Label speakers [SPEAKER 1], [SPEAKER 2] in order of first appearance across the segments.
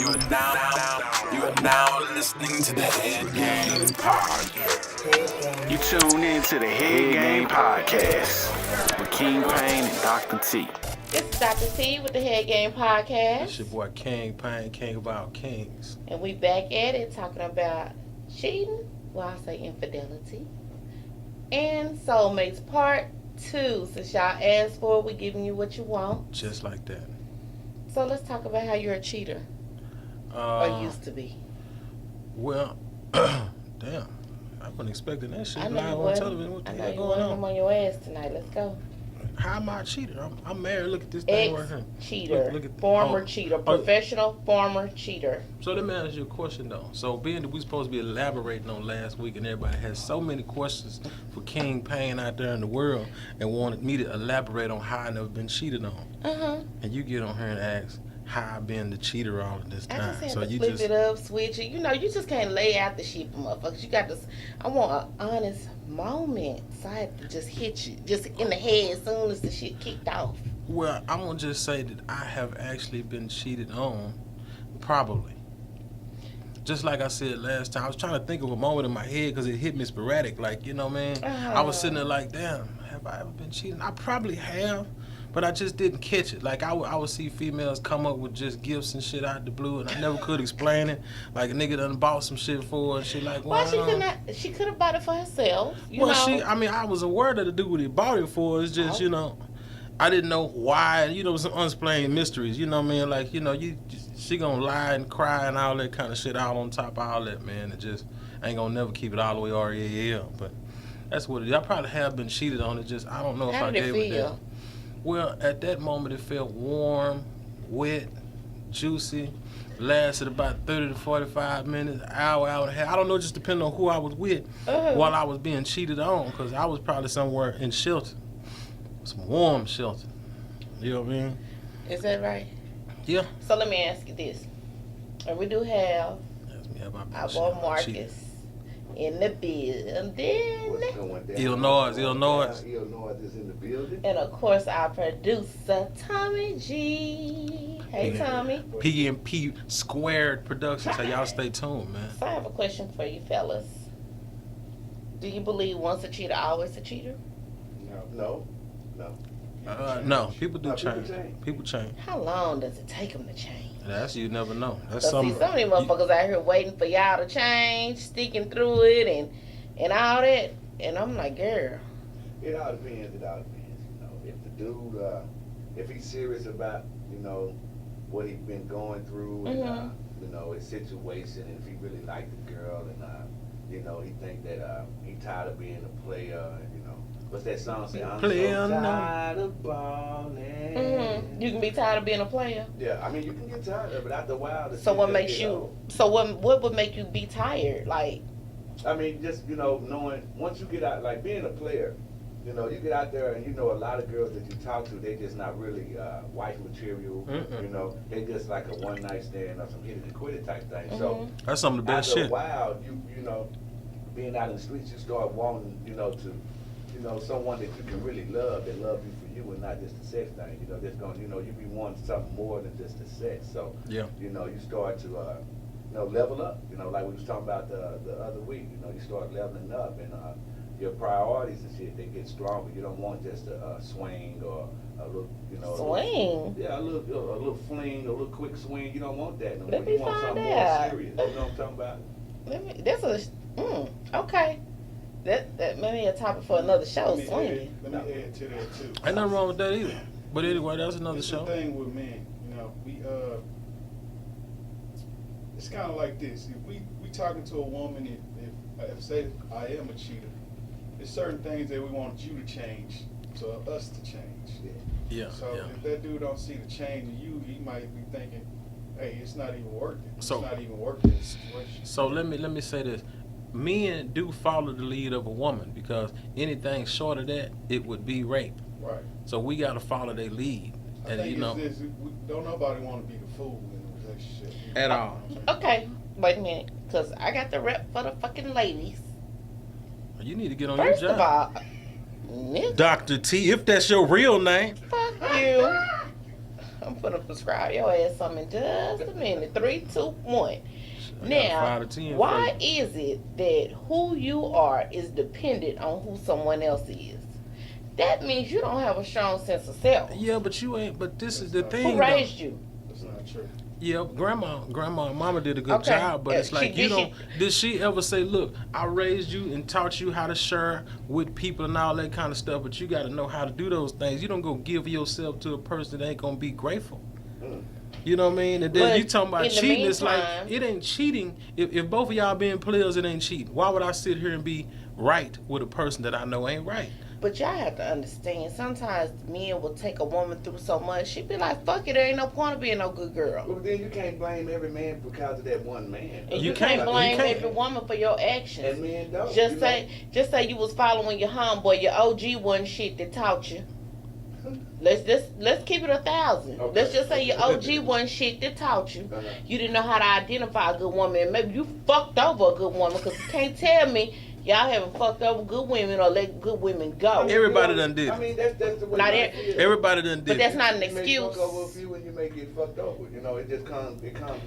[SPEAKER 1] You are now listening to the HeadGame Podcast. You tune in to the HeadGame Podcast with King Payne and Dr. T.
[SPEAKER 2] It's Dr. T with the HeadGame Podcast.
[SPEAKER 3] It's your boy King Payne, King about Kings.
[SPEAKER 2] And we back at it talking about cheating, well I say infidelity, and Soulmates Part 2. Since y'all asked for it, we giving you what you want.
[SPEAKER 3] Just like that.
[SPEAKER 2] So let's talk about how you're a cheater. Or used to be.
[SPEAKER 3] Well, damn. I wasn't expecting that shit live on television. What the hell going on?
[SPEAKER 2] I'm on your ass tonight. Let's go.
[SPEAKER 3] How am I a cheater? I'm married. Look at this thing right here.
[SPEAKER 2] Cheater.
[SPEAKER 3] Look at
[SPEAKER 2] former cheater. Professional former cheater.
[SPEAKER 3] So let me ask you a question though. So being that we supposed to be elaborating on last week and everybody has so many questions for King Payne out there in the world and wanted me to elaborate on how I never been cheated on. And you get on here and ask how I've been the cheater all of this time.
[SPEAKER 2] I just had
[SPEAKER 3] so
[SPEAKER 2] to
[SPEAKER 3] you
[SPEAKER 2] flip
[SPEAKER 3] just
[SPEAKER 2] it up, switch it. You know, you just can't lay out the shit for motherfuckers. You got to, I want an honest moment. So I had to just hit you, just in the head as soon as the shit kicked off.
[SPEAKER 3] Well, I'm going to just say that I have actually been cheated on, probably. Just like I said last time, I was trying to think of a moment in my head because it hit me sporadic. Like, you know, man, I was sitting there like, damn, have I ever been cheated? I probably have. But I just didn't catch it. Like, I would see females come up with just gifts and shit out the blue, and I never could explain it. Like, a nigga done bought some shit for her, and she like,
[SPEAKER 2] well, she could have bought it for herself. You know?
[SPEAKER 3] I was aware that the dude he bought it for is just, you know, I didn't know why, you know, some unexplained mysteries, you know what I mean? Like, you know, she gonna lie and cry and all that kind of shit all on top of all that, man. It just ain't gonna never keep it all the way REAL, but that's what it is. I probably have been cheated on. It just, I don't know if I gave it that. Well, at that moment, it felt warm, wet, juicy, lasted about 30 to 45 minutes, hour and a half. I don't know, just depending on who I was with while I was being cheated on, because I was probably somewhere in shelter, some warm shelter. You know what I mean?
[SPEAKER 2] Is that right?
[SPEAKER 3] Yeah.
[SPEAKER 2] So let me ask you this. And we do have our boy Marcus in the building.
[SPEAKER 4] What's going down?
[SPEAKER 3] Illinois.
[SPEAKER 4] Illinois is in the building.
[SPEAKER 2] And of course our producer, Tommy G. Hey, Tommy.
[SPEAKER 3] P&P Squared Productions. So y'all stay tuned, man.
[SPEAKER 2] So I have a question for you fellas. Do you believe once a cheater, always a cheater?
[SPEAKER 4] No.
[SPEAKER 3] No, people do change. People change.
[SPEAKER 2] How long does it take them to change?
[SPEAKER 3] That's you never know. That's
[SPEAKER 2] some of these motherfuckers out here waiting for y'all to change, sticking through it and all that. And I'm like, girl.
[SPEAKER 4] It all depends. You know, if the dude, if he's serious about, you know, what he's been going through and, you know, his situation, and if he really liked the girl and, you know, he think that he tired of being a player, and, you know, what's that song say? I'm so tired of balling.
[SPEAKER 2] You can be tired of being a player.
[SPEAKER 4] Yeah, I mean, you can get tired of it after a while.
[SPEAKER 2] So what makes you? So what would make you be tired? Like,
[SPEAKER 4] I mean, just, you know, knowing once you get out, like being a player, you know, you get out there and you know a lot of girls that you talk to, they just not really wife material. You know, they just like a one night stand or some hit it and quit it type thing. So
[SPEAKER 3] that's some of the best shit.
[SPEAKER 4] After a while, you know, being out in the streets, you start wanting, you know, to. You know, someone that you can really love, that love you for you and not just the sex thing. You know, that's going, you know, you be wanting something more than just the sex. So, you know, you start to, you know, level up. You know, like we was talking about the other week. You know, you start leveling up and your priorities and shit, they get stronger. You don't want just a swing or a little, you know.
[SPEAKER 2] Swing?
[SPEAKER 4] A little fling, a little quick swing. You don't want that no more.
[SPEAKER 2] Let me
[SPEAKER 4] You want something more serious. You know what I'm talking about?
[SPEAKER 2] Okay. That may be a topic for another show.
[SPEAKER 5] Swinging. Let me add to that too.
[SPEAKER 3] Ain't nothing wrong with that either. But anyway, that's another show.
[SPEAKER 5] The thing with men, you know, it's kind of like this. If we talking to a woman, if say I am a cheater, there's certain things that we want you to change, so us to change.
[SPEAKER 3] Yeah.
[SPEAKER 5] So if that dude don't see the change in you, he might be thinking, hey, it's not even worth it. It's not even worth the situation.
[SPEAKER 3] So let me say this. Men do follow the lead of a woman because anything short of that, it would be rape.
[SPEAKER 5] Right.
[SPEAKER 3] So we got to follow their lead.
[SPEAKER 5] I think don't nobody want to be the fool in a relationship.
[SPEAKER 3] At all.
[SPEAKER 2] Okay, wait a minute, because I got the rep for the fucking ladies.
[SPEAKER 3] You need to get on
[SPEAKER 2] First
[SPEAKER 3] your job.
[SPEAKER 2] First of all,
[SPEAKER 3] Dr. T, if that's your real name.
[SPEAKER 2] Fuck you. I'm gonna prescribe your ass something in just a minute. 3, 2, 1. Now, why is it that who you are is dependent on who someone else is? That means you don't have a strong sense of self.
[SPEAKER 3] Yeah, but you ain't. But this is the thing.
[SPEAKER 2] Who raised you?
[SPEAKER 5] That's not true.
[SPEAKER 3] Yeah, grandma, and mama did a good job, but it's like did she ever say, look, I raised you and taught you how to share with people and all that kind of stuff, but you got to know how to do those things. You don't go give yourself to a person that ain't gonna be grateful. You know what I mean? And then you talking about cheating. It's like, it ain't cheating. If both of y'all being players, it ain't cheating. Why would I sit here and be right with a person that I know ain't right?
[SPEAKER 2] But y'all have to understand, sometimes men will take a woman through so much, she be like, fuck it, there ain't no point of being no good girl.
[SPEAKER 4] Well, then you can't blame every man because of that one man.
[SPEAKER 2] And you can't blame every woman for your actions.
[SPEAKER 4] And men don't.
[SPEAKER 2] Just say you was following your homeboy, your OG wasn't shit that taught you. Let's keep it 1,000.
[SPEAKER 4] Okay.
[SPEAKER 2] Let's just say your OG wasn't shit that taught you. You didn't know how to identify a good woman, and maybe you fucked over a good woman, because you can't tell me y'all haven't fucked over good women or let good women go.
[SPEAKER 3] Everybody done did it.
[SPEAKER 4] I mean, that's the way.
[SPEAKER 3] Everybody done did it.
[SPEAKER 2] But that's not an
[SPEAKER 4] excuse. You may
[SPEAKER 2] excuse.
[SPEAKER 4] fuck over a few and you may get fucked over. You know, it just comes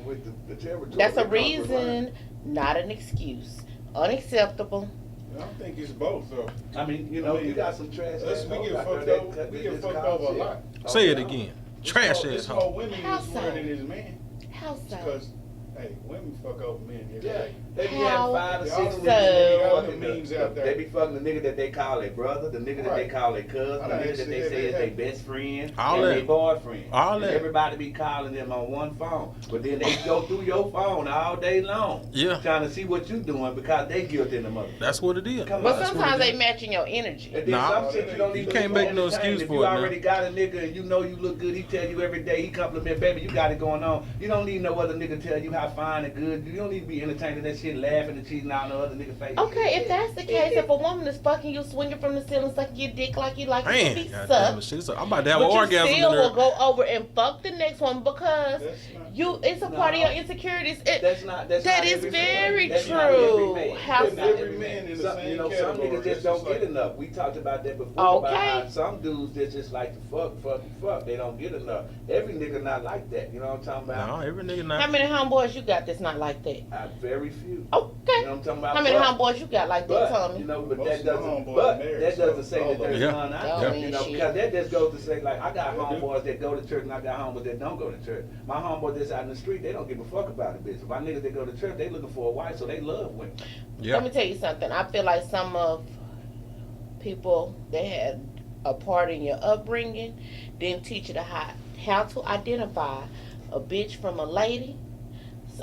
[SPEAKER 4] with the territory.
[SPEAKER 2] That's a reason, not an excuse. Unacceptable.
[SPEAKER 5] I don't think it's both, though.
[SPEAKER 4] I mean, you know, you got some trash.
[SPEAKER 5] We get fucked over a lot.
[SPEAKER 3] Say it again. Trash
[SPEAKER 5] It's
[SPEAKER 3] ass
[SPEAKER 5] more
[SPEAKER 3] hoe.
[SPEAKER 5] women
[SPEAKER 2] How
[SPEAKER 5] is
[SPEAKER 2] so?
[SPEAKER 5] worse than his man.
[SPEAKER 2] How so?
[SPEAKER 5] Because, hey, women fuck over men every
[SPEAKER 4] Yeah,
[SPEAKER 5] day.
[SPEAKER 4] they be
[SPEAKER 2] How
[SPEAKER 4] having 5 or 6
[SPEAKER 5] so?
[SPEAKER 4] niggas.
[SPEAKER 5] Memes out there.
[SPEAKER 4] They be fucking the nigga that they call their brother, the nigga that they call their cousin, the nigga that they say is their best friend, and their boyfriend.
[SPEAKER 3] All
[SPEAKER 4] and
[SPEAKER 3] that.
[SPEAKER 4] everybody be calling them on one phone, but then they go through your phone all day long, trying to see what you doing because they guilty in the mother.
[SPEAKER 3] That's what it is.
[SPEAKER 2] But sometimes they matching your energy.
[SPEAKER 4] And then some shit you don't even
[SPEAKER 3] can't make no excuse
[SPEAKER 4] if
[SPEAKER 3] for
[SPEAKER 4] you
[SPEAKER 3] it,
[SPEAKER 4] already
[SPEAKER 3] man.
[SPEAKER 4] got a nigga and you know you look good, he tell you every day, he compliment, baby, you got it going on. You don't need no other nigga tell you how fine and good. You don't need to be entertaining that shit, laughing and cheating out on the other nigga face.
[SPEAKER 2] Okay, if that's the case, if a woman is fucking you, swinging from the ceiling, sucking your dick like you like it to be
[SPEAKER 3] goddamn
[SPEAKER 2] sucked,
[SPEAKER 3] shit. I'm about to have an
[SPEAKER 2] but you
[SPEAKER 3] orgasm
[SPEAKER 2] still
[SPEAKER 3] in
[SPEAKER 2] will
[SPEAKER 3] there.
[SPEAKER 2] go over and fuck the next one because it's a part of your insecurities. That is very true. How
[SPEAKER 5] That's every man in the
[SPEAKER 4] some,
[SPEAKER 5] same
[SPEAKER 4] you know, some
[SPEAKER 5] category.
[SPEAKER 4] niggas just
[SPEAKER 5] It's
[SPEAKER 4] don't
[SPEAKER 5] just
[SPEAKER 4] get
[SPEAKER 5] like-
[SPEAKER 4] enough. We talked about that before.
[SPEAKER 2] Okay.
[SPEAKER 4] About how some dudes that just like to fuck. They don't get enough. Every nigga not like that. You know what I'm talking about?
[SPEAKER 3] No, every nigga
[SPEAKER 2] How
[SPEAKER 3] not.
[SPEAKER 2] many homeboys you got that's not like that?
[SPEAKER 4] Very few.
[SPEAKER 2] Okay.
[SPEAKER 4] You know what I'm talking about?
[SPEAKER 2] How many homeboys you got like that,
[SPEAKER 4] But,
[SPEAKER 2] Tommy?
[SPEAKER 4] you know, but
[SPEAKER 5] Most
[SPEAKER 4] that
[SPEAKER 5] of my
[SPEAKER 4] doesn't.
[SPEAKER 5] homeboys
[SPEAKER 4] But
[SPEAKER 5] married,
[SPEAKER 4] that
[SPEAKER 5] so
[SPEAKER 4] doesn't say that there's
[SPEAKER 3] Yeah.
[SPEAKER 4] none
[SPEAKER 2] Don't
[SPEAKER 4] out there.
[SPEAKER 2] mean
[SPEAKER 4] You know,
[SPEAKER 2] shit.
[SPEAKER 4] because that just goes to say, like, I got
[SPEAKER 5] They do.
[SPEAKER 4] homeboys that go to church and I got homeboys that don't go to church. My homeboys that's out in the street, they don't give a fuck about it, bitch. My niggas that go to church, they looking for a wife, so they love women.
[SPEAKER 3] Yeah.
[SPEAKER 2] Let me tell you something. I feel like some of people that had a part in your upbringing didn't teach you how to identify a bitch from a lady.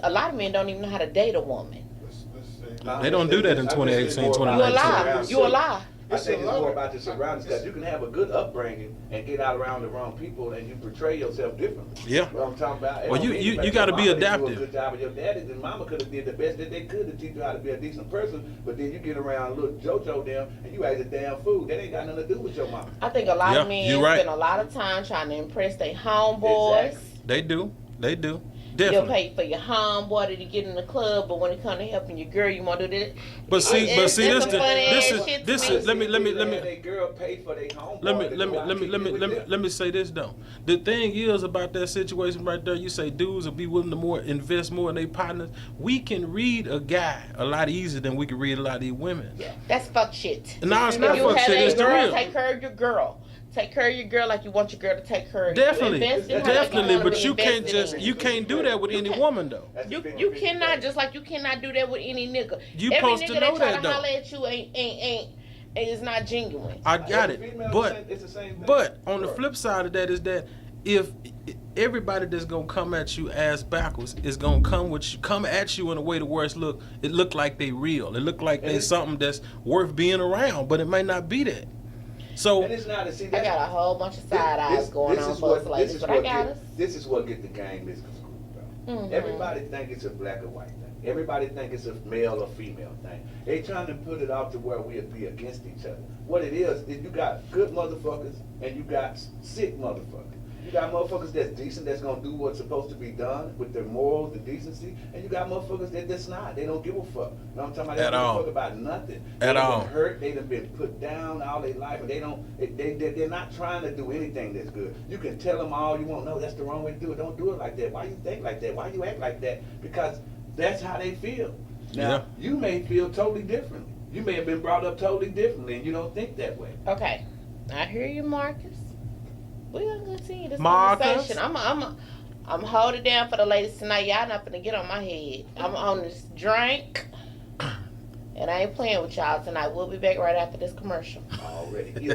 [SPEAKER 2] A lot of men don't even know how to date a woman.
[SPEAKER 5] Let's say.
[SPEAKER 3] They don't do that in 2018,
[SPEAKER 2] You a
[SPEAKER 3] 2019.
[SPEAKER 2] lie. You a lie.
[SPEAKER 4] I think it's more about the surroundings because you can have a good upbringing and get out around the wrong people and you portray yourself differently.
[SPEAKER 3] Yeah.
[SPEAKER 4] What I'm talking about.
[SPEAKER 3] Well, you got to be
[SPEAKER 4] Do a
[SPEAKER 3] adaptive.
[SPEAKER 4] good job, and your daddy and mama could have did the best that they could to teach you how to be a decent person. But then you get around little JoJo them and you act a damn fool. That ain't got nothing to do with your mama.
[SPEAKER 2] I think a lot of
[SPEAKER 3] Yeah,
[SPEAKER 2] men
[SPEAKER 3] you right.
[SPEAKER 2] spend a lot of time trying to impress their homeboys.
[SPEAKER 4] Exactly.
[SPEAKER 3] They do.
[SPEAKER 2] You'll
[SPEAKER 3] Definitely.
[SPEAKER 2] pay for your homeboy to get in the club, but when it comes to helping your girl, you want to do this.
[SPEAKER 3] But see,
[SPEAKER 2] It's
[SPEAKER 3] this
[SPEAKER 2] some funny ass shit to
[SPEAKER 3] this
[SPEAKER 2] me.
[SPEAKER 3] is. Let me.
[SPEAKER 4] They girl pay for their homeboy.
[SPEAKER 3] Let me say this though. The thing is about that situation right there. You say dudes will be willing to invest more in their partners. We can read a guy a lot easier than we can read a lot of these women.
[SPEAKER 2] That's fuck shit.
[SPEAKER 3] No, it's not
[SPEAKER 2] You
[SPEAKER 3] fuck
[SPEAKER 2] have
[SPEAKER 3] shit.
[SPEAKER 2] a
[SPEAKER 3] It's the
[SPEAKER 2] girl,
[SPEAKER 3] real.
[SPEAKER 2] take care of your girl. Take care of your girl like you want your girl to take care of you.
[SPEAKER 3] Definitely,
[SPEAKER 2] Invest in her like you
[SPEAKER 3] definitely.
[SPEAKER 2] wanna
[SPEAKER 3] But
[SPEAKER 2] be
[SPEAKER 3] you can't
[SPEAKER 2] invested in her.
[SPEAKER 3] you can't do that with any woman though.
[SPEAKER 2] You cannot, just like you cannot do that with any nigga.
[SPEAKER 3] You
[SPEAKER 2] Every
[SPEAKER 3] supposed
[SPEAKER 2] nigga
[SPEAKER 3] to know
[SPEAKER 2] try
[SPEAKER 3] that,
[SPEAKER 2] to
[SPEAKER 3] though.
[SPEAKER 2] holler at you ain't is not genuine.
[SPEAKER 3] I got it.
[SPEAKER 4] It's the same thing.
[SPEAKER 3] But on the flip side of that is that if everybody that's gonna come at you ass backwards is gonna come at you in a way to where it look like they real. It look like they something that's worth being around, but it may not be that. So
[SPEAKER 4] and it's not a, see,
[SPEAKER 2] I got a whole bunch of side eyes going on for us ladies, but I got us.
[SPEAKER 4] This is what get the game misconstrued, though.
[SPEAKER 2] Mhm.
[SPEAKER 4] Everybody think it's a black or white thing. Everybody think it's a male or female thing. They trying to put it off to where we'll be against each other. What it is you got good motherfuckers and you got sick motherfuckers. You got motherfuckers that's decent, that's gonna do what's supposed to be done with their morals, the decency, and you got motherfuckers that's not. They don't give a fuck. You know what I'm talking about? They don't give a fuck about nothing. They done been hurt. They done been put down all their life, and they're not trying to do anything that's good. You can tell them all you want. No, that's the wrong way to do it. Don't do it like that. Why you think like that? Why you act like that? Because that's how they feel. Now, you may feel totally differently. You may have been brought up totally differently, and you don't think that way.
[SPEAKER 2] Okay, I hear you, Marcus. We're gonna continue this
[SPEAKER 3] Marcus.
[SPEAKER 2] conversation. I'm holding down for the ladies tonight. Y'all not finna get on my head. I'm on this drink, and I ain't playing with y'all tonight. We'll be back right after this commercial.
[SPEAKER 4] Already.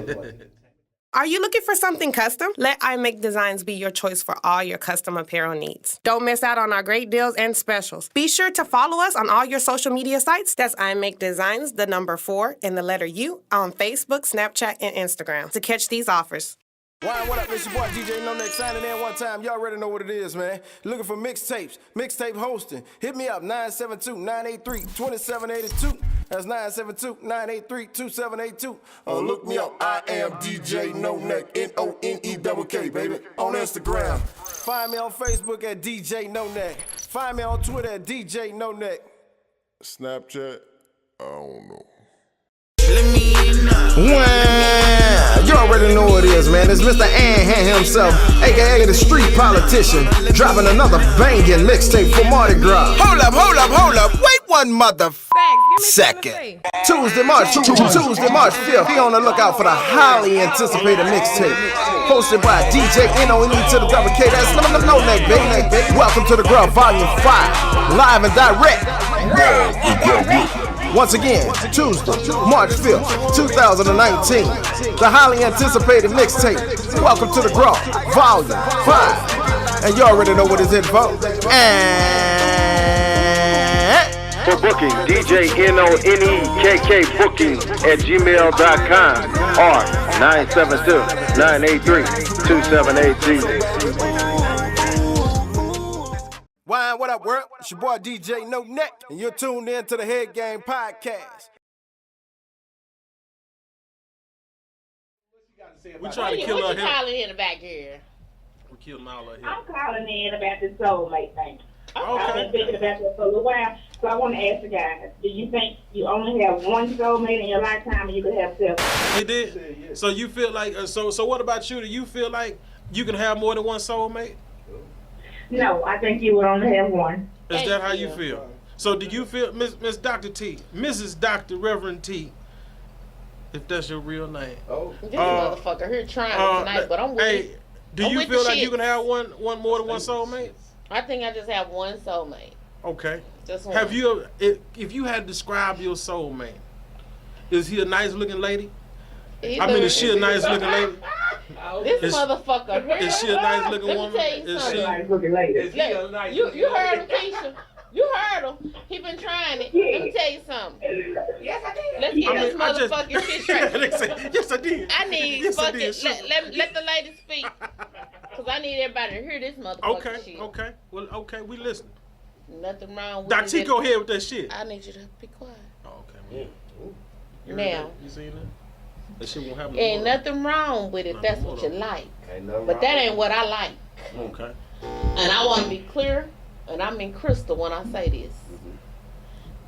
[SPEAKER 6] Are you looking for something custom? Let iMake Designs be your choice for all your custom apparel needs. Don't miss out on our great deals and specials. Be sure to follow us on all your social media sites. That's iMake Designs, the number 4, and the letter U on Facebook, Snapchat, and Instagram to catch these offers.
[SPEAKER 7] Why, what up? It's your boy DJ No Next signing in one time. Y'all already know what it is, man. Looking for mixtapes, mixtape hosting. Hit me up, 972-983-2782. That's 972-983-2782. Look me up. I am DJ No Neck, N-O-N-E-K, baby. On Instagram. Find me on Facebook at DJ No Neck. Find me on Twitter at DJ No Neck.
[SPEAKER 8] Snapchat, I don't know.
[SPEAKER 7] Wow, you already know what it is, man. It's Mr. Anhan himself, aka the street politician, dropping another banging mixtape for Mardi Gras. Hold up. Wait one second. Tuesday, March 5th. Be on the lookout for the highly anticipated mixtape. Hosted by DJ NONE to the double K. That's no neck, baby. Welcome to the Grub Volume 5. Live and direct. Once again, Tuesday, March 5th, 2019, the highly anticipated mixtape. Welcome to the Grow, Volume 5. And you already know what is info. And
[SPEAKER 9] for booking, DJ NONEKK booking at gmail.com or 972-983-2782.
[SPEAKER 7] Why, what up, world? It's your boy DJ No Neck, and you're tuned in to the HeadGame podcast.
[SPEAKER 3] We trying to kill
[SPEAKER 2] What
[SPEAKER 3] her
[SPEAKER 2] you
[SPEAKER 3] here.
[SPEAKER 2] calling in the back here?
[SPEAKER 3] We killed all her here.
[SPEAKER 10] I'm calling in about the soulmate thing. I've been
[SPEAKER 3] Okay.
[SPEAKER 10] thinking about this for a little while, so I want to ask you guys, do you think you only have one soulmate in your lifetime and you could have several?
[SPEAKER 3] He did? So you feel like, so what about you? Do you feel like you can have more than one soulmate?
[SPEAKER 10] No, I think you would only have one.
[SPEAKER 3] Is that how you feel? So do you feel, Miss Dr. T, Mrs. Dr. Reverend T, if that's your real name?
[SPEAKER 2] This motherfucker here trying tonight, but I'm with it.
[SPEAKER 3] Do you feel like you can have one more than one soulmate?
[SPEAKER 2] I think I just have one soulmate.
[SPEAKER 3] Okay.
[SPEAKER 2] Just one.
[SPEAKER 3] Have you, if you had to describe your soulmate, is he a nice looking lady? Is she a nice looking lady?
[SPEAKER 2] This motherfucker.
[SPEAKER 3] Is she a nice looking woman?
[SPEAKER 2] Let me tell you something.
[SPEAKER 10] Nice looking lady.
[SPEAKER 2] You heard him, Keisha. You heard him. He been trying it. Let me tell you something.
[SPEAKER 10] Yes, I did.
[SPEAKER 2] Let's get this motherfucking shit straight.
[SPEAKER 3] They say, yes, I did.
[SPEAKER 2] I need
[SPEAKER 3] Yes, I
[SPEAKER 2] fucking
[SPEAKER 3] did.
[SPEAKER 2] let the lady speak. Cause I need everybody to hear this motherfucking shit.
[SPEAKER 3] Okay. Well, okay, we listening.
[SPEAKER 2] Nothing wrong with
[SPEAKER 3] Dr. T, go ahead with that shit.
[SPEAKER 2] I need you to be quiet.
[SPEAKER 3] Oh, okay. You heard
[SPEAKER 2] Now.
[SPEAKER 3] that? You seen that? That shit won't happen.
[SPEAKER 2] Ain't
[SPEAKER 3] no more.
[SPEAKER 2] nothing wrong with it.
[SPEAKER 3] Nothing
[SPEAKER 2] That's what you
[SPEAKER 3] wrong.
[SPEAKER 2] like.
[SPEAKER 4] But
[SPEAKER 2] But that ain't what I like.
[SPEAKER 3] Okay.
[SPEAKER 2] And I want to be clear, and I mean crystal when I say this.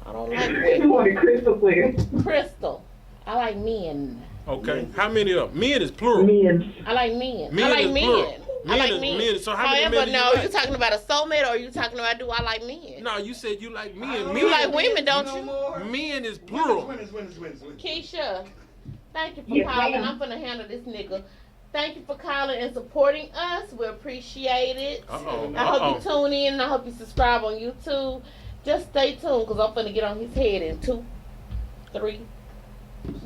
[SPEAKER 2] I don't like
[SPEAKER 10] You
[SPEAKER 2] women.
[SPEAKER 10] want it crystal clear.
[SPEAKER 2] Crystal. I like men.
[SPEAKER 3] Okay. How many of them? Men is plural.
[SPEAKER 10] Men.
[SPEAKER 2] I like men.
[SPEAKER 3] Men
[SPEAKER 2] I like
[SPEAKER 3] is
[SPEAKER 2] men.
[SPEAKER 3] plural.
[SPEAKER 2] I
[SPEAKER 3] Men
[SPEAKER 2] like
[SPEAKER 3] is
[SPEAKER 2] men.
[SPEAKER 3] men. So how many
[SPEAKER 2] However,
[SPEAKER 3] men do you
[SPEAKER 2] no,
[SPEAKER 3] like?
[SPEAKER 2] you talking about a soulmate or you talking about do I like men?
[SPEAKER 3] No, you said you like men.
[SPEAKER 2] You like women, don't you?
[SPEAKER 3] Men is plural.
[SPEAKER 5] Winners.
[SPEAKER 2] Keisha, thank you for
[SPEAKER 10] Yes,
[SPEAKER 2] calling.
[SPEAKER 10] ma'am.
[SPEAKER 2] I'm gonna handle this nigga. Thank you for calling and supporting us. We appreciate it.
[SPEAKER 3] Uh-oh.
[SPEAKER 2] I hope you tune in and I hope you subscribe on YouTube. Just stay tuned because I'm finna get on his head in 2, 3,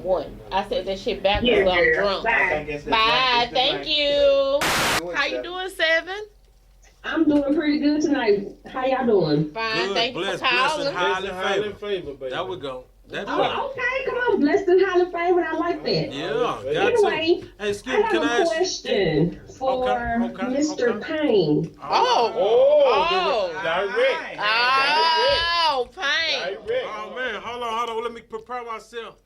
[SPEAKER 2] 1. I said that shit backwards,
[SPEAKER 10] Yeah,
[SPEAKER 2] so I'm
[SPEAKER 10] girl.
[SPEAKER 2] drunk.
[SPEAKER 10] Bye.
[SPEAKER 2] Bye. Thank you. How you doing, Seven?
[SPEAKER 11] I'm doing pretty good tonight. How y'all doing?
[SPEAKER 2] Fine.
[SPEAKER 3] Good,
[SPEAKER 2] Thank you
[SPEAKER 3] blessed,
[SPEAKER 2] for
[SPEAKER 3] blessed, and
[SPEAKER 2] calling.
[SPEAKER 3] highly favored. That would go. That part.
[SPEAKER 11] Oh, okay, come on, blessed and highly favored. I like that.
[SPEAKER 3] Yeah, got
[SPEAKER 11] Anyway,
[SPEAKER 3] to. Hey, excuse
[SPEAKER 11] I
[SPEAKER 3] me,
[SPEAKER 11] have
[SPEAKER 3] can I
[SPEAKER 11] a
[SPEAKER 3] ask?
[SPEAKER 11] question for
[SPEAKER 3] Okay,
[SPEAKER 11] Mr. Payne.
[SPEAKER 2] Oh,
[SPEAKER 5] Direct.
[SPEAKER 2] oh, pain.
[SPEAKER 3] Oh man, hold on. Let me prepare myself.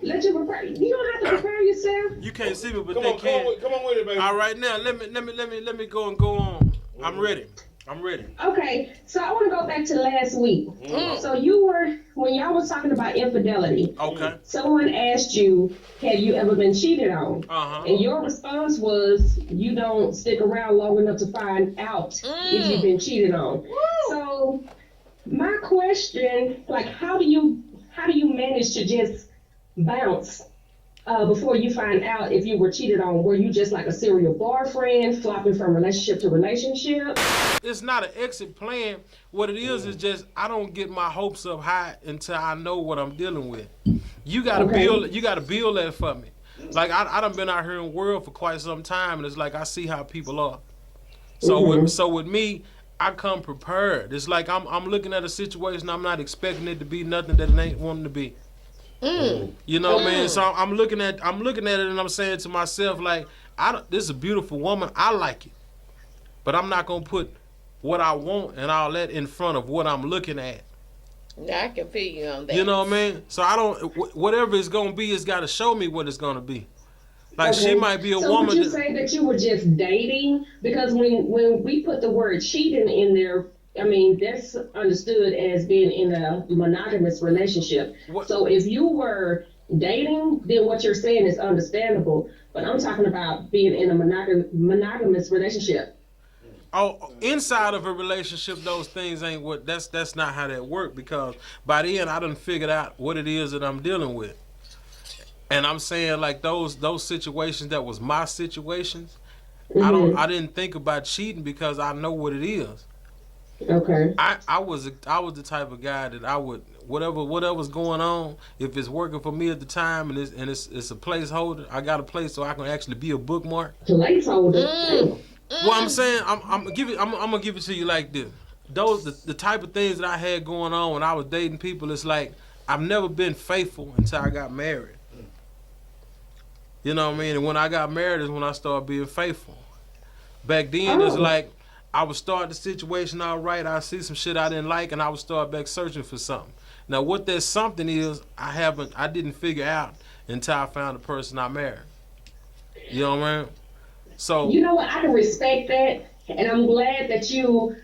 [SPEAKER 11] Let you prepare. You don't have to prepare yourself.
[SPEAKER 3] You can't see me, but
[SPEAKER 5] Come
[SPEAKER 3] they
[SPEAKER 5] on,
[SPEAKER 3] can.
[SPEAKER 5] come on with it, baby.
[SPEAKER 3] All right, now let me go on. I'm ready.
[SPEAKER 11] Okay, so I want to go back to last week. So when y'all was talking about infidelity.
[SPEAKER 3] Okay.
[SPEAKER 11] Someone asked you, have you ever been cheated on? And your response was, you don't stick around long enough to find out if you've been cheated on. So my question, like, how do you manage to just bounce before you find out if you were cheated on? Were you just like a serial boyfriend, flopping from relationship to relationship?
[SPEAKER 3] It's not an exit plan. What it is just I don't get my hopes up high until I know what I'm dealing with. You gotta build that for me. Like I done been out here in the world for quite some time, and it's like I see how people are. So with me, I come prepared. It's like I'm looking at a situation, I'm not expecting it to be nothing that it ain't wanting to be. You know what I mean? So I'm looking at it and I'm saying to myself, like, this is a beautiful woman. I like it. But I'm not gonna put what I want and all that in front of what I'm looking at.
[SPEAKER 2] Yeah, I can feel you on that.
[SPEAKER 3] You know what I mean? So I don't, whatever it's gonna be, it's gotta show me what it's gonna be. Like she might be a woman.
[SPEAKER 11] Would you say that you were just dating? Because when we put the word cheating in there, I mean, that's understood as being in a monogamous relationship. So if you were dating, then what you're saying is understandable. But I'm talking about being in a monogamous relationship.
[SPEAKER 3] Oh, inside of a relationship, those things ain't what. That's not how that work. Because by the end, I done figured out what it is that I'm dealing with. And I'm saying, like, those situations that was my situations, I didn't think about cheating because I know what it is.
[SPEAKER 11] Okay.
[SPEAKER 3] I was the type of guy that I would whatever's going on, if it's working for me at the time and it's a placeholder, I got a place so I can actually be a bookmark.
[SPEAKER 11] Placeholder.
[SPEAKER 3] Well, I'm saying I'm gonna give it to you like this. The type of things that I had going on when I was dating people, it's like I've never been faithful until I got married. You know what I mean? And when I got married is when I started being faithful. Back then, it's like I would start the situation all right. I see some shit I didn't like, and I would start back searching for something. Now, what that something is, I didn't figure out until I found the person I married. You know what I mean? So
[SPEAKER 11] you know what? I can respect that, and I'm glad that you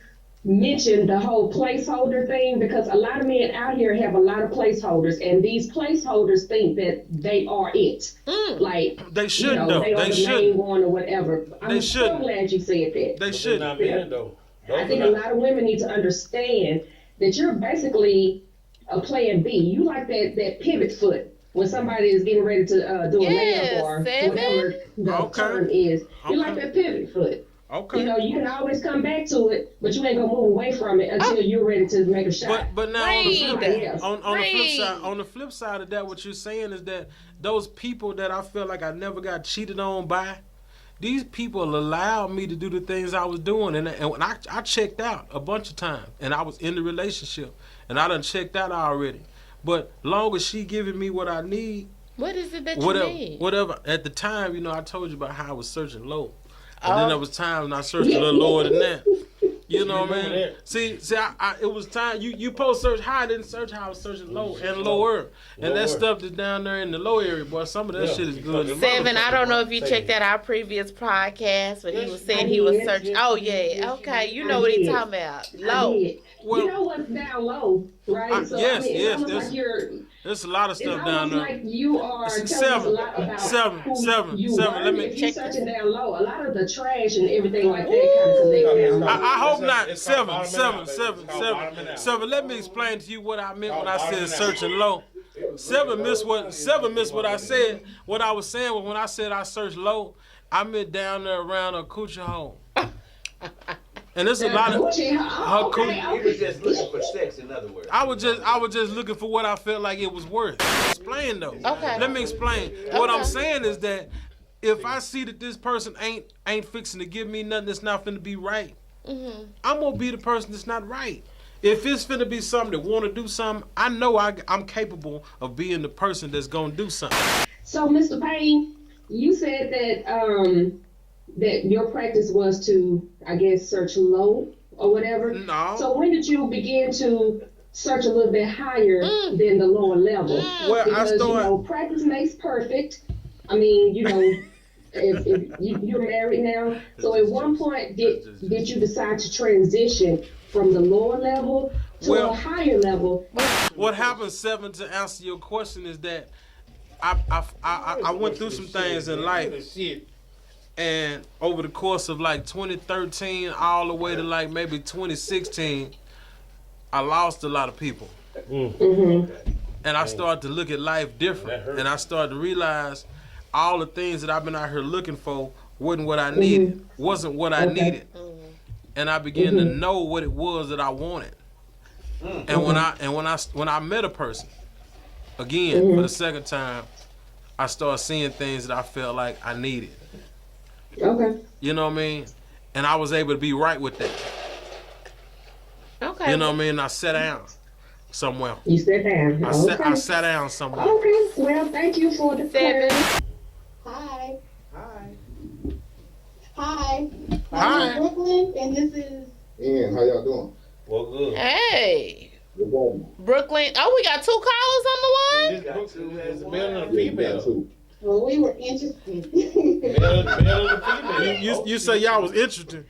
[SPEAKER 11] mentioned the whole placeholder thing, because a lot of men out here have a lot of placeholders, and these placeholders think that they are it. Like
[SPEAKER 3] they should,
[SPEAKER 11] though. They are the main one or whatever. I'm so glad you said that.
[SPEAKER 3] They should.
[SPEAKER 11] I think a lot of women need to understand that you're basically a plan B. You like that pivot foot when somebody is getting ready to do a layup or whatever the term is. You like that pivot foot.
[SPEAKER 3] Okay.
[SPEAKER 11] You know, you can always come back to it, but you ain't gonna move away from it until you're ready to make a shot.
[SPEAKER 3] But now on the flip side of that, what you're saying is that those people that I feel like I never got cheated on by, these people allowed me to do the things I was doing, and when I checked out a bunch of times, and I was in the relationship, and I done checked out already. But long as she giving me what I need,
[SPEAKER 2] what is it that you need?
[SPEAKER 3] Whatever. At the time, you know, I told you about how I was searching low. And then there was times when I searched a little lower than that. You know what I mean? See, it was time. You post search high, I didn't search high. I was searching low and lower. And that stuff is down there in the low area, boy. Some of that shit is good.
[SPEAKER 2] Seven, I don't know if you checked out our previous podcast, but he was saying he was searching. Oh, yeah. Okay. You know what he's talking about. Low.
[SPEAKER 11] Well, you know what's down low, right? So
[SPEAKER 3] yes, yes.
[SPEAKER 11] There's
[SPEAKER 3] a lot of stuff down there.
[SPEAKER 11] Like you are telling us a lot about
[SPEAKER 3] seven.
[SPEAKER 11] Let me check. Searching down low. A lot of the trash and everything like that kind of collect down low.
[SPEAKER 3] I hope not. Seven. Let me explain to you what I meant when I said searching low. Seven missed what I said. What I was saying was when I said I searched low, I meant down there around a coochie hole. And there's a lot of
[SPEAKER 4] He was just looking for sex, in other words.
[SPEAKER 3] I was just looking for what I felt like it was worth. Explain though.
[SPEAKER 2] Okay.
[SPEAKER 3] Let me explain. What I'm saying is that if I see that this person ain't fixing to give me nothing that's not finna be right, I'm gonna be the person that's not right. If it's finna be something that wanna do something, I know I'm capable of being the person that's gonna do something.
[SPEAKER 11] So, Mr. Payne, you said that your practice was to, I guess, search low or whatever.
[SPEAKER 3] No.
[SPEAKER 11] So when did you begin to search a little bit higher than the lower level.
[SPEAKER 3] Well,
[SPEAKER 11] because, practice makes perfect. I mean, if you're married now, so at one point, did you decide to transition from the lower level to a higher level?
[SPEAKER 3] What happened, Seven, to answer your question is that I went through some things in life, and over the course of like 2013 all the way to like maybe 2016, I lost a lot of people. And I started to look at life different, and I started to realize all the things that I've been out here looking for wasn't what I needed, wasn't what I needed. And I began to know what it was that I wanted. And when I met a person, again, for the second time, I started seeing things that I felt like I needed.
[SPEAKER 11] Okay.
[SPEAKER 3] You know what I mean? And I was able to be right with that.
[SPEAKER 2] Okay.
[SPEAKER 3] You know what I mean? I sat down somewhere.
[SPEAKER 11] You sat down.
[SPEAKER 3] I sat down somewhere.
[SPEAKER 11] Okay. Well, thank you for the clarity.
[SPEAKER 12] Hi.
[SPEAKER 3] Hi.
[SPEAKER 12] I'm in Brooklyn, and this is
[SPEAKER 13] Ian. How y'all doing?
[SPEAKER 5] Well, good.
[SPEAKER 2] Hey. Brooklyn. Oh, we got 2 callers on the line?
[SPEAKER 5] It's a male and a female.
[SPEAKER 12] well, we were interested.
[SPEAKER 5] Male and a female.
[SPEAKER 3] You say y'all was interested.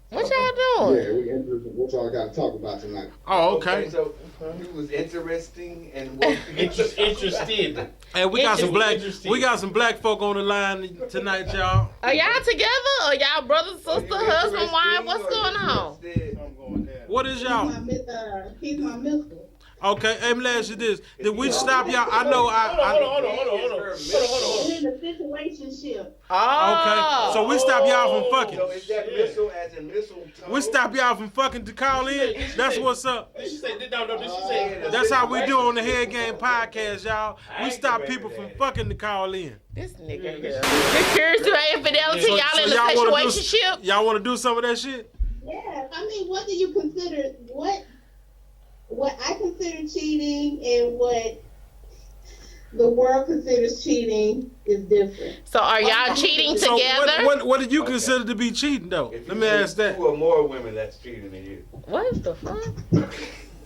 [SPEAKER 2] What y'all doing?
[SPEAKER 13] Yeah, we interested. What y'all got to talk about tonight?
[SPEAKER 3] Oh, okay.
[SPEAKER 4] So he was interesting and what
[SPEAKER 5] Interested.
[SPEAKER 3] And we got some black folk on the line tonight, y'all.
[SPEAKER 2] Are y'all together? Or y'all brother, sister, husband, wife? What's going on?
[SPEAKER 3] What is y'all?
[SPEAKER 12] He's my mister.
[SPEAKER 3] Okay, hey, let me ask you this. Did we stop y'all? I know
[SPEAKER 5] Hold on.
[SPEAKER 12] We're in a situationship.
[SPEAKER 3] Okay, so we stop y'all from fucking.
[SPEAKER 4] So is that missile as in missile?
[SPEAKER 3] We stop y'all from fucking to call in. That's what's up. That's how we do on the HeadGame podcast, y'all. We stop people from fucking to call in.
[SPEAKER 2] This nigga here. You're curious to infidelity? Y'all in a situationship?
[SPEAKER 3] Y'all want to do some of that shit?
[SPEAKER 12] Yeah. I mean, what do you consider? What I consider cheating and what the world considers cheating is different.
[SPEAKER 2] So are y'all cheating together?
[SPEAKER 3] What do you consider to be cheating, though? Let me ask that.
[SPEAKER 4] 2 or more women that's cheating than you.
[SPEAKER 2] What is the fuck?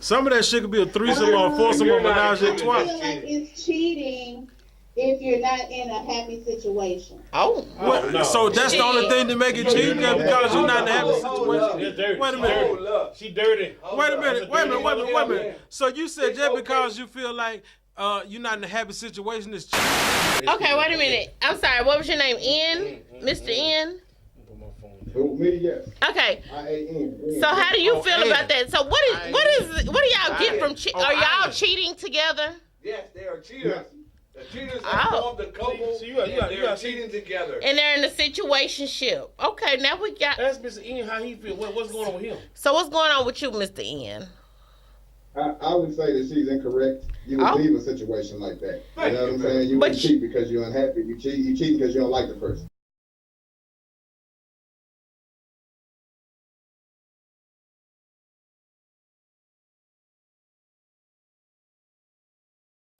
[SPEAKER 3] Some of that shit could be a threesome or a foursome or menage a trois.
[SPEAKER 12] I feel like it's cheating if you're not in a happy situation.
[SPEAKER 2] Oh.
[SPEAKER 3] No. So that's the only thing to make it cheating, because you're not in a happy situation? Wait a minute.
[SPEAKER 5] She dirty.
[SPEAKER 3] Wait a minute. So you said just because you feel like you're not in a happy situation, it's cheating?
[SPEAKER 2] Okay, wait a minute. I'm sorry. What was your name? N? Mr. N?
[SPEAKER 13] Me, yes.
[SPEAKER 2] Okay.
[SPEAKER 13] I-A-N.
[SPEAKER 2] So how do you feel about that? So what do y'all get from are y'all cheating together?
[SPEAKER 4] Yes, they are cheaters. The cheaters
[SPEAKER 2] Oh.
[SPEAKER 4] have formed a couple, they're cheating together.
[SPEAKER 2] And they're in a situationship. Okay, now we got...
[SPEAKER 5] Ask Mr. Ian how he feel. What's going on with him?
[SPEAKER 2] So what's going on with you, Mr. N?
[SPEAKER 13] I would say that she's incorrect. You would leave a situation like that. You know what I'm saying? You wouldn't cheat because you're unhappy. You cheat because you don't like the person.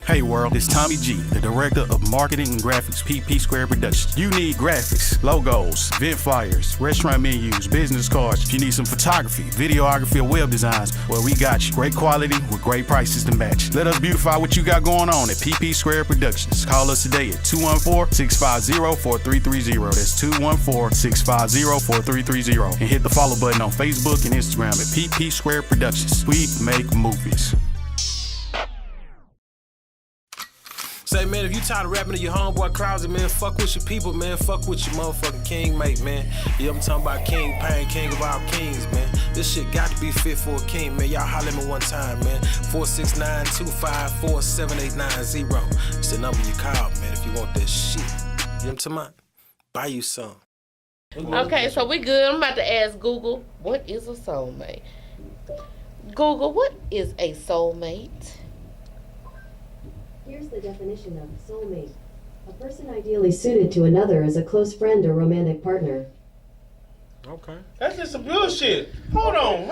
[SPEAKER 14] Hey world, it's Tommy G, the director of marketing and graphics, PP Square Productions. You need graphics, logos, event flyers, restaurant menus, business cards. If you need some photography, videography, or web designs, well, we got you. Great quality with great prices to match. Let us beautify what you got going on at PP Square Productions. Call us today at 214-650-4330. That's 214-650-4330. And hit the follow button on Facebook and Instagram at PP Square Productions. We make movies.
[SPEAKER 3] Say, man, if you tired of rapping in your homeboy closet, man, fuck with your people, man. Fuck with your motherfucking king mate, man. Yeah, I'm talking about King Pain, king of all kings, man. This shit got to be fit for a king, man. Y'all holler at me one time, man. 469-254-7890. It's the number you call, man, if you want that shit. You know what I'm talking about? Buy you some.
[SPEAKER 2] Okay, so we good. I'm about to ask Google, what is a soulmate? Google, what is a soulmate?
[SPEAKER 15] Here's the definition of soulmate. A person ideally suited to another as a close friend or romantic partner.
[SPEAKER 3] Okay.
[SPEAKER 5] That's just some bullshit. Hold on,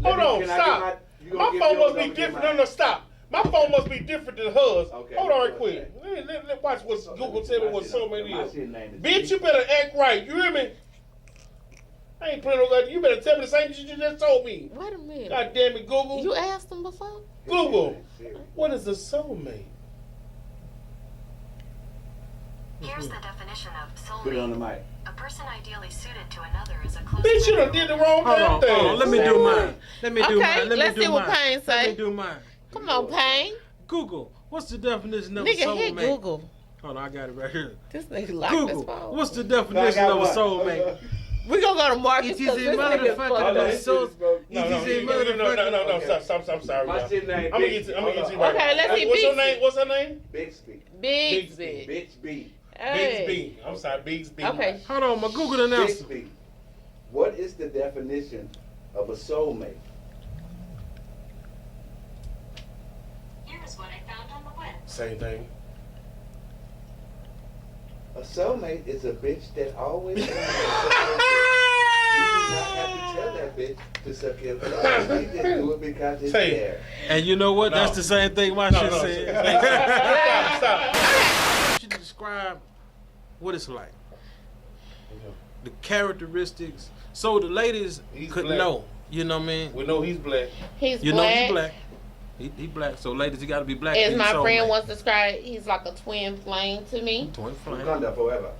[SPEAKER 5] Hold on, stop. My phone must be different. No, stop. My phone must be different than hers. Okay, hold on right quick. Let's watch what Google tell me what soulmate is. Bitch, you better act right. You hear me? I ain't playing no goddamn. You better tell me the same shit you just told me.
[SPEAKER 2] Wait a minute.
[SPEAKER 5] God damn it, Google.
[SPEAKER 2] You asked him before?
[SPEAKER 5] Google, what is a soulmate?
[SPEAKER 15] Here's the definition of soulmate.
[SPEAKER 4] Put it on the mic.
[SPEAKER 15] A person ideally suited to another is a close
[SPEAKER 5] Bitch, you done did the wrong damn thing.
[SPEAKER 3] Hold on, let me do mine.
[SPEAKER 2] Let's see what Payne say.
[SPEAKER 3] Let me do mine.
[SPEAKER 2] Come on, Payne.
[SPEAKER 3] Google, what's the definition of a
[SPEAKER 2] Nigga, hit
[SPEAKER 3] soulmate?
[SPEAKER 2] Google.
[SPEAKER 3] Hold on, I got it right here.
[SPEAKER 2] This nigga like
[SPEAKER 3] Google,
[SPEAKER 2] this phone.
[SPEAKER 3] what's the definition of a soulmate?
[SPEAKER 2] We gonna go to Marcus.
[SPEAKER 3] It is a motherfucking soul.
[SPEAKER 5] No, stop, I'm sorry.
[SPEAKER 4] My shit name
[SPEAKER 5] I'm gonna get you right.
[SPEAKER 2] Okay, let's see.
[SPEAKER 5] What's your name? What's her name?
[SPEAKER 4] Bixby.
[SPEAKER 2] Bixby.
[SPEAKER 4] Bixby.
[SPEAKER 5] Bixby. I'm sorry, Bixby.
[SPEAKER 2] Okay.
[SPEAKER 3] Hold on, my Google didn't answer.
[SPEAKER 4] Bixby. What is the definition of a soulmate?
[SPEAKER 15] Here's what I found on the web.
[SPEAKER 5] Same thing.
[SPEAKER 4] A soulmate is a bitch that always. You do not have to tell that bitch to suck your blood. You just do it because it's there.
[SPEAKER 3] And you know what?
[SPEAKER 5] No.
[SPEAKER 3] That's the same thing my shit said.
[SPEAKER 5] Stop.
[SPEAKER 3] I should describe what it's like. The characteristics. So the ladies could
[SPEAKER 5] black.
[SPEAKER 3] know. You know what I mean?
[SPEAKER 5] We know he's black.
[SPEAKER 2] He's
[SPEAKER 3] you
[SPEAKER 2] black.
[SPEAKER 3] know he's black. He black. So ladies, you got to be black.
[SPEAKER 2] As my friend once described, he's like a twin flame to me.
[SPEAKER 3] Twin flame.
[SPEAKER 4] Forever.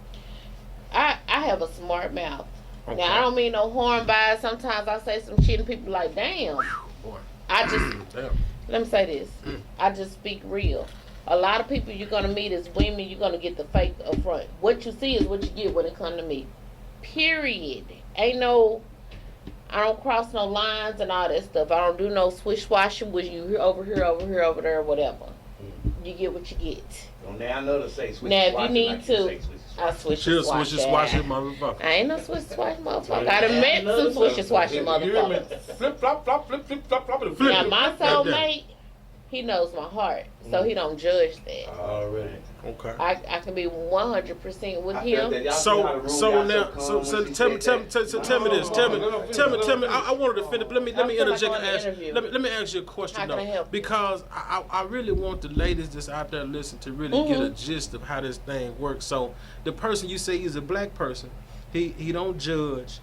[SPEAKER 2] I have a smart mouth.
[SPEAKER 3] Okay.
[SPEAKER 2] Now I don't mean no horn bias. Sometimes I say some shit and people like, damn.
[SPEAKER 3] Boy.
[SPEAKER 2] I just
[SPEAKER 3] Damn.
[SPEAKER 2] let me say this. I just speak real. A lot of people you're gonna meet as women, you're gonna get the fake up front. What you see is what you get when it comes to me. Period. Ain't no. I don't cross no lines and all that stuff. I don't do no swish swashing with you over here, over there, whatever. You get what you get.
[SPEAKER 4] So now I know to say switch.
[SPEAKER 2] Now if you need to, I switch
[SPEAKER 3] She'll
[SPEAKER 2] swatch
[SPEAKER 3] switch swatch it, motherfucker.
[SPEAKER 2] I ain't no switch swatch motherfucker. I done met some switch swatching motherfuckers.
[SPEAKER 5] Flip flop, flip flop.
[SPEAKER 2] Now my soulmate, he knows my heart, so he don't judge that.
[SPEAKER 5] Already.
[SPEAKER 3] Okay.
[SPEAKER 2] I can be 100% with him.
[SPEAKER 3] So now, tell me this. Tell me. I wanted to finish. Let me interject and ask. Let me ask you a question
[SPEAKER 2] How can I help?
[SPEAKER 3] because I really want the ladies that's out there listening to really get a gist of how this thing works. So the person you say is a black person, he don't judge.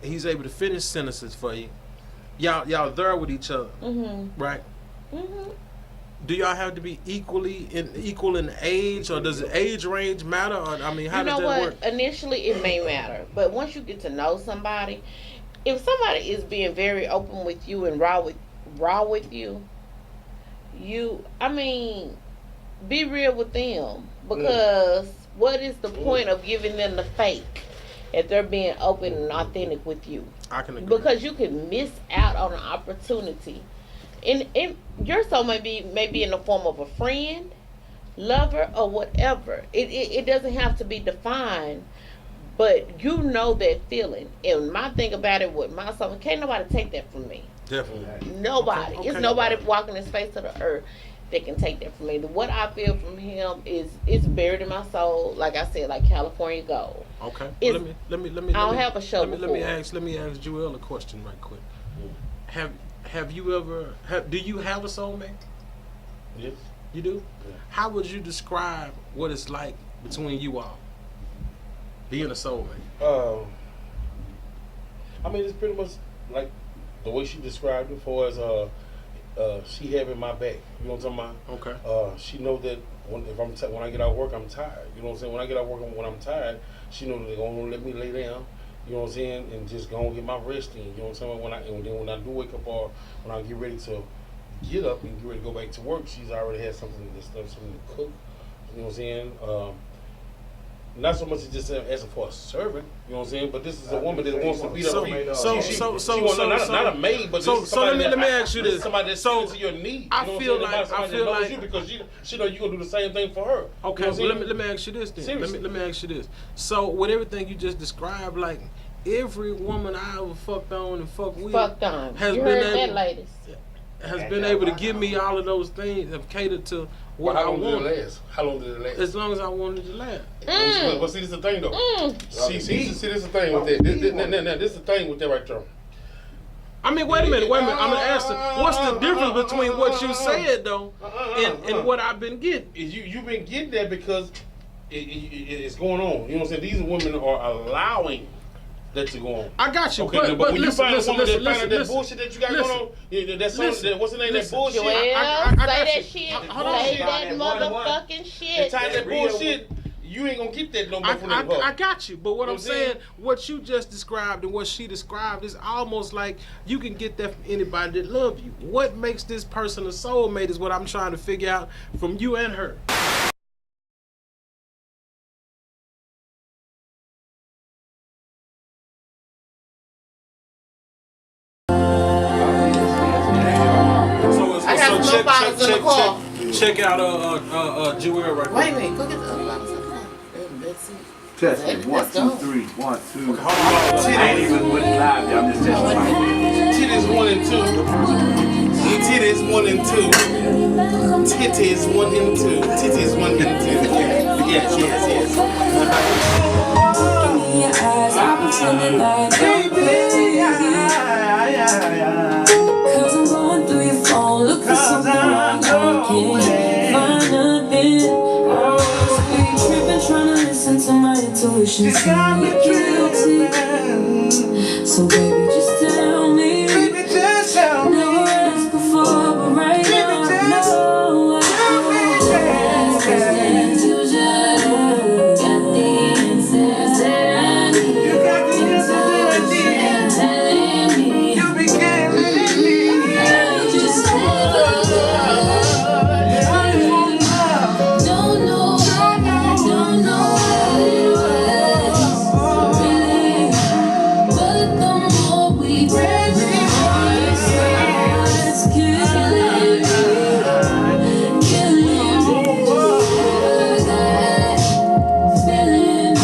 [SPEAKER 3] He's able to finish sentences for you. Y'all there with each other, right? Do y'all have to be equal in age, or does the age range matter? Or, I mean, how does that work?
[SPEAKER 2] Initially, it may matter, but once you get to know somebody, if somebody is being very open with you and raw with you, be real with them, because what is the point of giving them the fake if they're being open and authentic with you?
[SPEAKER 3] I can agree.
[SPEAKER 2] Because you can miss out on an opportunity. And your soul may be in the form of a friend, lover, or whatever. It doesn't have to be defined, but you know that feeling. And my thing about it with my soul, can't nobody take that from me.
[SPEAKER 3] Definitely.
[SPEAKER 2] Nobody.
[SPEAKER 3] Okay.
[SPEAKER 2] It's nobody walking this face to the earth that can take that from me. What I feel from him it's buried in my soul. Like I said, like California gold.
[SPEAKER 3] Okay.
[SPEAKER 2] Let
[SPEAKER 3] me.
[SPEAKER 2] I don't have a show
[SPEAKER 3] Let me ask Joel a question right quick. Have you ever? Do you have a soulmate?
[SPEAKER 5] Yes.
[SPEAKER 3] You do?
[SPEAKER 5] Yeah.
[SPEAKER 3] How would you describe what it's like between you all? Being a soulmate.
[SPEAKER 5] It's pretty much like the way she described it, for as she having my back. You know what I'm talking about?
[SPEAKER 3] Okay.
[SPEAKER 5] She know that when I get out of work, I'm tired. You know what I'm saying? When I get out of work, when I'm tired, she know that they're gonna let me lay down. You know what I'm saying? And just go and get my rest in. You know what I'm saying? When I do wake up, or when I get ready to get up and get ready to go back to work, she's already had something to cook. You know what I'm saying? Not so much as just asking for a servant. You know what I'm saying? But this is a woman that wants to be not a maid, but
[SPEAKER 3] let me ask you this.
[SPEAKER 5] Somebody that's to your needs.
[SPEAKER 3] I feel like
[SPEAKER 5] you, because she know you gonna do the same thing for her.
[SPEAKER 3] Okay,
[SPEAKER 5] you know
[SPEAKER 3] let me ask you this then.
[SPEAKER 5] Seriously.
[SPEAKER 3] Let me ask you this. So with everything you just described, like every woman I ever fucked on and fucked with has been able to give me all of those things, have catered to what I want.
[SPEAKER 5] How long did it last? How long did it last?
[SPEAKER 3] As long as I wanted it to last.
[SPEAKER 5] But see, this is the thing though. See, this is the thing with that. This is the thing with that right there.
[SPEAKER 3] I mean, wait a minute. I'm gonna ask you, what's the difference between what you said though and what I've been getting?
[SPEAKER 5] You've been getting that because it's going on. You know what I'm saying? These women are allowing let you go on.
[SPEAKER 3] I got you.
[SPEAKER 5] Okay, but when you find a woman that find out that
[SPEAKER 3] listen,
[SPEAKER 5] bullshit that you got going on, that's what's the name? That bullshit.
[SPEAKER 2] Joel, say that shit. Say that motherfucking shit.
[SPEAKER 5] Tie that bullshit. You ain't gonna get that no more from that.
[SPEAKER 3] I got you, but what I'm saying, what you just described and what she described is almost like you can get that from anybody that love you. What makes this person a soulmate is what I'm trying to figure out from you and her. Check out Jewel right quick.
[SPEAKER 2] Wait, go get the other bottles. Let's see.
[SPEAKER 4] Testing. 1, 2, 3. 1, 2.
[SPEAKER 5] Okay, hold on.
[SPEAKER 4] I ain't even with it live, y'all. I'm just testing.
[SPEAKER 5] Titties 1 and 2. Titties 1 and 2. Titties 1 and 2. Titties 1 and 2. Yes.
[SPEAKER 16] Your eyes, I'm pretending like I'm crazy. Cause I'm going through your phone, look for something wrong, can't find nothing. So you tripping, trying to listen to my intuition, saying you're guilty. So baby, just tell me. Never asked before, but right now I know. And you just got the answers that I need. You got the answers that I need. Telling me you began with me. I just don't know what it was, really. But the more we break, the more it starts killing me, killing me. Feeling,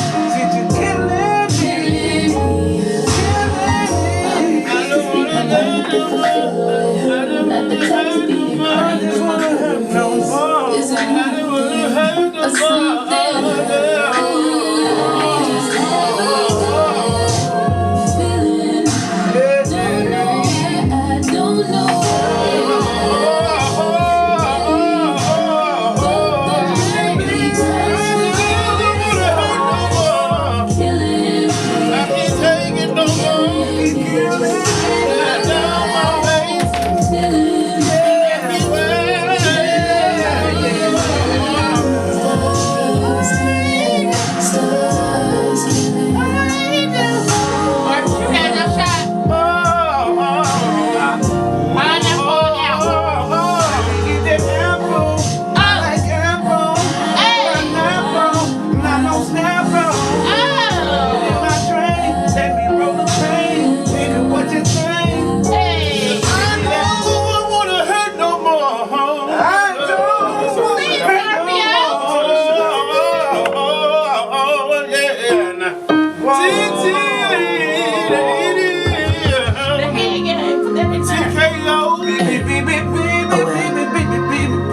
[SPEAKER 16] not the type to be crying for. Is it or something? Feeling, I don't know.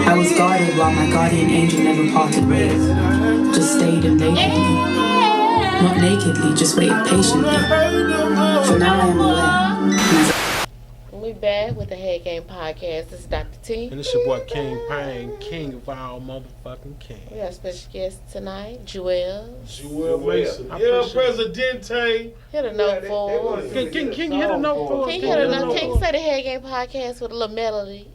[SPEAKER 16] I was guarded while my guardian angel never parted ways. Just stayed and waited me. Not nakedly, just waited patiently. For now I am aware.
[SPEAKER 2] We back with the HeadGame podcast. This is Dr. T.
[SPEAKER 3] And this your boy King Payne, king of all motherfucking kings.
[SPEAKER 2] We got a special guest tonight, Jewel
[SPEAKER 5] Mason. Yeah, Presidente.
[SPEAKER 2] Hit a note for us.
[SPEAKER 3] Can you hit a note for us?
[SPEAKER 2] Can you hit a note? Can you say the HeadGame podcast with a little melody?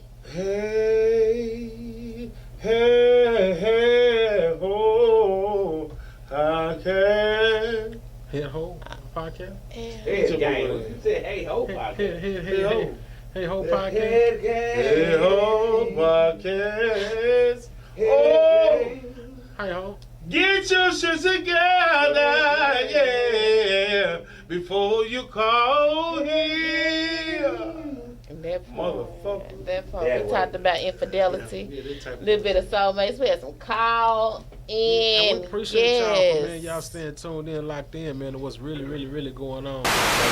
[SPEAKER 5] Hey, ho, I can.
[SPEAKER 3] Head ho podcast?
[SPEAKER 4] Head game. You said hey ho podcast.
[SPEAKER 3] Hey ho podcast.
[SPEAKER 4] Head game.
[SPEAKER 5] Hey ho podcast. Oh,
[SPEAKER 3] hi ho.
[SPEAKER 5] Get your shit together, yeah, before you call here.
[SPEAKER 2] That part. We talked about infidelity, a little bit of soulmates. We had some call in.
[SPEAKER 3] And we appreciate y'all for, man, y'all staying tuned in, locked in, man, to what's really going on.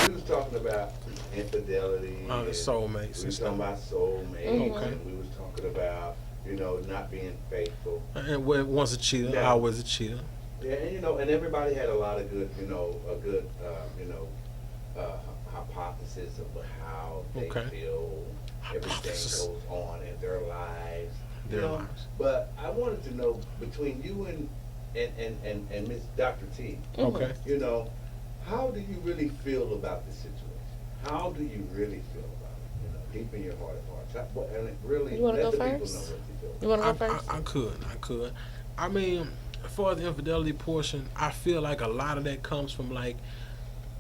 [SPEAKER 4] We was talking about infidelity.
[SPEAKER 3] The soulmates.
[SPEAKER 4] We was talking about soulmates.
[SPEAKER 3] Okay.
[SPEAKER 4] And we was talking about, not being faithful.
[SPEAKER 3] And once a cheater, always a cheater.
[SPEAKER 4] Yeah, and and everybody had a lot of good, hypothesis of how they feel everything goes on in their lives. But I wanted to know between you and Miss Dr. T.
[SPEAKER 3] Okay.
[SPEAKER 4] How do you really feel about the situation? How do you really feel about it? You know, deep in your heart of hearts. And it really,
[SPEAKER 2] you want to
[SPEAKER 4] let
[SPEAKER 2] go
[SPEAKER 4] the
[SPEAKER 2] first?
[SPEAKER 4] people know what you feel.
[SPEAKER 2] You want to go first?
[SPEAKER 3] I could. I mean, as far as the infidelity portion, I feel like a lot of that comes from like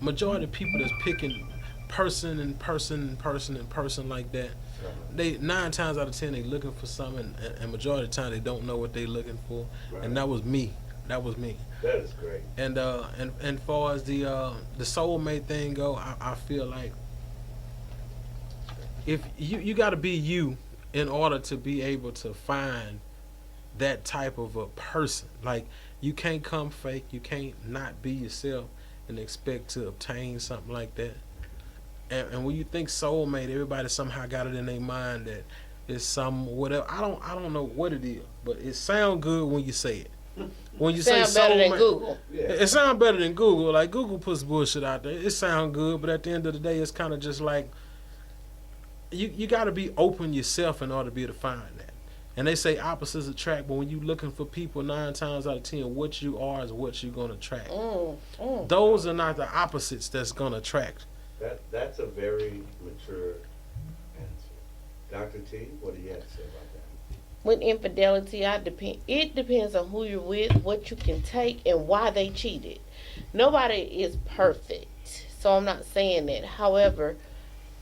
[SPEAKER 3] majority of people that's picking person like that. They 9 times out of 10 they looking for something, and majority of the time they don't know what they looking for. Right. And that was me. That
[SPEAKER 4] is great.
[SPEAKER 3] And far as the soulmate thing go, I feel like if you got to be you in order to be able to find that type of a person. Like, you can't come fake, you can't not be yourself and expect to obtain something like that. And when you think soulmate, everybody somehow got it in their mind that it's some whatever. I don't know what it is, but it sounds good when you say it. When you say soulmate,
[SPEAKER 2] better than Google.
[SPEAKER 3] It sounds better than Google. Like, Google puts bullshit out there. It sounds good, but at the end of the day, it's kind of just like you got to be open yourself in order to be able to find that. And they say opposites attract, but when you looking for people 9 times out of 10, what you are is what you're gonna attract. Those are not the opposites that's gonna attract.
[SPEAKER 4] That's a very mature answer. Dr. T, what do you have to say about that?
[SPEAKER 2] With infidelity, it depends on who you're with, what you can take, and why they cheated. Nobody is perfect, so I'm not saying that. However,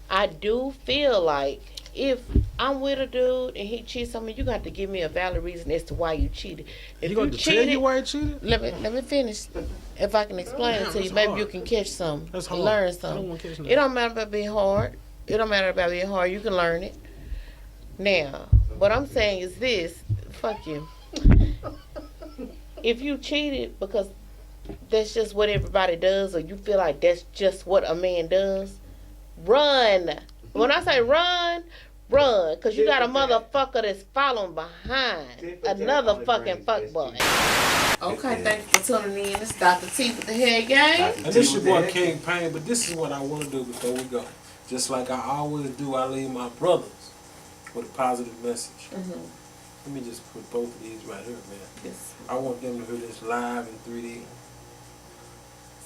[SPEAKER 2] I do feel like if I'm with a dude and he cheats on me, you got to give me a valid reason as to why you cheated. If
[SPEAKER 3] you got to tell you why you cheated?
[SPEAKER 2] Let me finish. If I can explain it to you, maybe you can catch something, learn something. It don't matter about being hard. It don't matter about being hard. You can learn it. Now, what I'm saying is this. Fuck you. If you cheated because that's just what everybody does, or you feel like that's just what a man does, run. When I say run, because you got a motherfucker that's following behind another fucking fuckboy. Okay, thank you for tuning in. It's Dr. T with the Head Game.
[SPEAKER 3] And this your boy King Payne, but this is what I want to do before we go. Just like I always do, I leave my brothers with a positive message. Let me just put both of these right here, man.
[SPEAKER 2] Yes.
[SPEAKER 3] I want them to hear this live in 3D.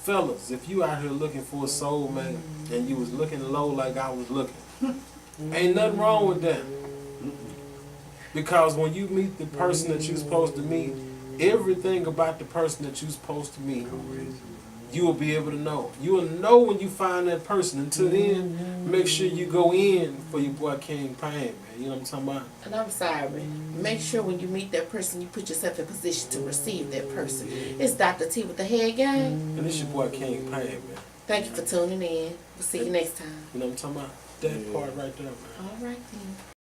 [SPEAKER 3] Fellas, if you out here looking for a soulmate and you was looking low like I was looking, ain't nothing wrong with that. Because when you meet the person that you're supposed to meet, everything about the person that you're supposed to meet, you will be able to know. You will know when you find that person. Until then, make sure you go in for your boy King Payne, man. You know what I'm talking about?
[SPEAKER 2] And I'm sorry. Make sure when you meet that person, you put yourself in position to receive that person. It's Dr. T with the Head Game.
[SPEAKER 3] And it's your boy King Payne, man.
[SPEAKER 2] Thank you for tuning in. We'll see you next time.
[SPEAKER 3] You know what I'm talking about? That part right there, man.
[SPEAKER 2] All right, then.